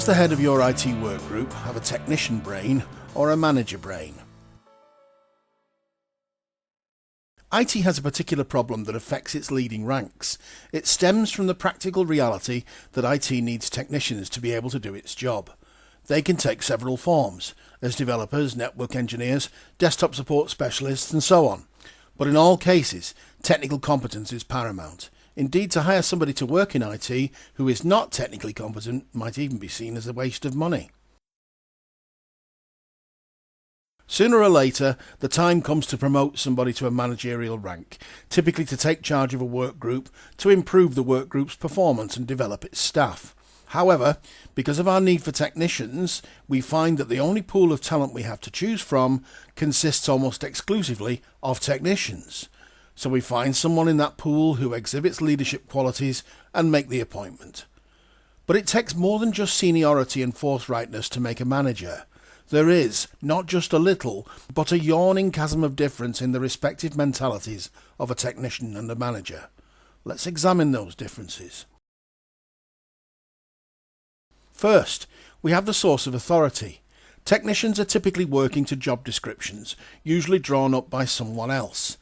Does the head of your IT workgroup have a technician brain or a manager brain? IT has a particular problem that affects its leading ranks. It stems from the practical reality that IT needs technicians to be able to do its job. They can take several forms, as developers, network engineers, desktop support specialists, and so on. But in all cases, technical competence is paramount. Indeed, to hire somebody to work in IT who is not technically competent might even be seen as a waste of money. Sooner or later, the time comes to promote somebody to a managerial rank, typically to take charge of a work group to improve the work group's performance and develop its staff. However, because of our need for technicians, we find that the only pool of talent we have to choose from consists almost exclusively of technicians. So we find someone in that pool who exhibits leadership qualities and make the appointment. But it takes more than just seniority and forthrightness to make a manager. There is, not just a little, but a yawning chasm of difference in the respective mentalities of a technician and a manager. Let's examine those differences. First, we have the source of authority. Technicians are typically working to job descriptions, usually drawn up by someone else.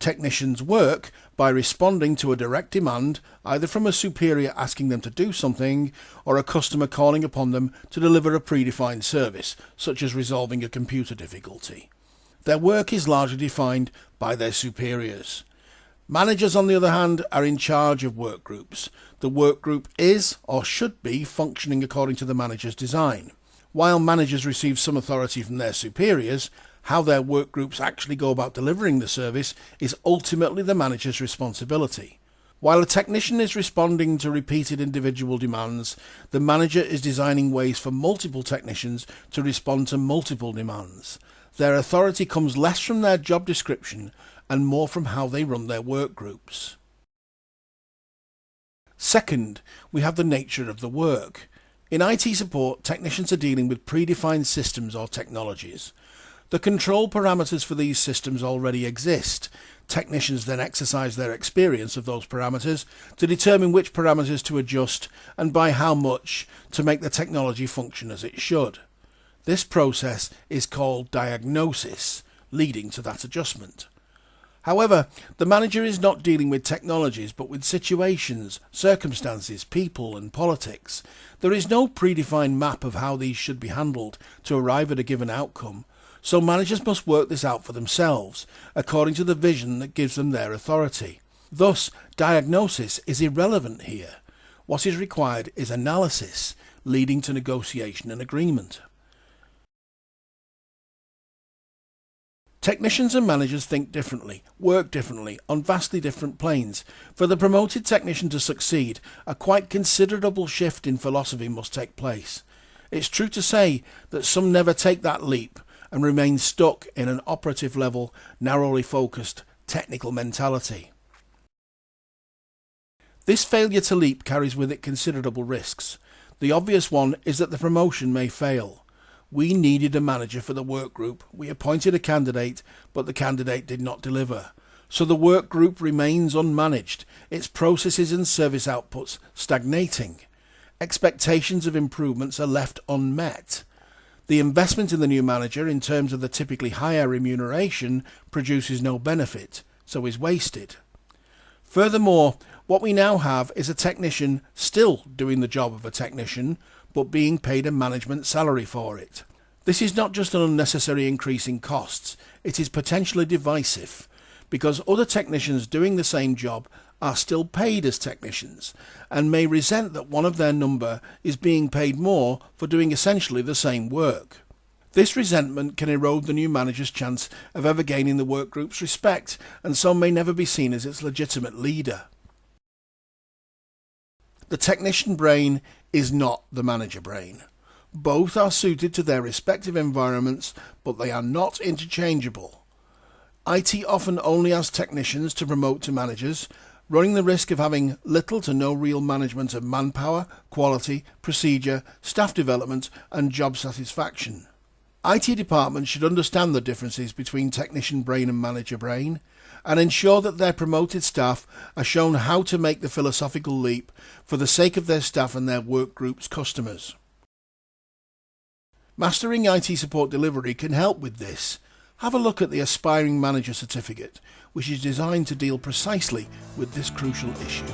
Technicians work by responding to a direct demand, either from a superior asking them to do something, or a customer calling upon them to deliver a predefined service, such as resolving a computer difficulty. Their work is largely defined by their superiors. Managers, on the other hand, are in charge of work groups. The work group is, or should be, functioning according to the manager's design. While managers receive some authority from their superiors, how their work groups actually go about delivering the service is ultimately the manager's responsibility. While a technician is responding to repeated individual demands, the manager is designing ways for multiple technicians to respond to multiple demands. Their authority comes less from their job description and more from how they run their work groups. Second, we have the nature of the work. In IT support, technicians are dealing with predefined systems or technologies. The control parameters for these systems already exist. Technicians then exercise their experience of those parameters to determine which parameters to adjust and by how much to make the technology function as it should. This process is called diagnosis, leading to that adjustment. However, the manager is not dealing with technologies but with situations, circumstances, people and politics. There is no predefined map of how these should be handled to arrive at a given outcome. So managers must work this out for themselves, according to the vision that gives them their authority. Thus, diagnosis is irrelevant here. What is required is analysis, leading to negotiation and agreement. Technicians and managers think differently, work differently, on vastly different planes. For the promoted technician to succeed, a quite considerable shift in philosophy must take place. It's true to say that some never take that leap and remain stuck in an operative level, narrowly focused, technical mentality. This failure to leap carries with it considerable risks. The obvious one is that the promotion may fail. We needed a manager for the work group. We appointed a candidate, but the candidate did not deliver. So the work group remains unmanaged, its processes and service outputs stagnating. Expectations of improvements are left unmet. The investment in the new manager in terms of the typically higher remuneration produces no benefit, so is wasted. Furthermore, what we now have is a technician still doing the job of a technician, but being paid a management salary for it. This is not just an unnecessary increase in costs, it is potentially divisive, because other technicians doing the same job are still paid as technicians, and may resent that one of their number is being paid more for doing essentially the same work. This resentment can erode the new manager's chance of ever gaining the work group's respect, and so may never be seen as its legitimate leader. The technician brain is not the manager brain. Both are suited to their respective environments, but they are not interchangeable. IT often only has technicians to promote to managers, running the risk of having little to no real management of manpower, quality, procedure, staff development and job satisfaction. IT departments should understand the differences between technician brain and manager brain, and ensure that their promoted staff are shown how to make the philosophical leap for the sake of their staff and their work group's customers. Mastering IT support delivery can help with this. Have a look at the Aspiring Manager certificate, which is designed to deal precisely with this crucial issue.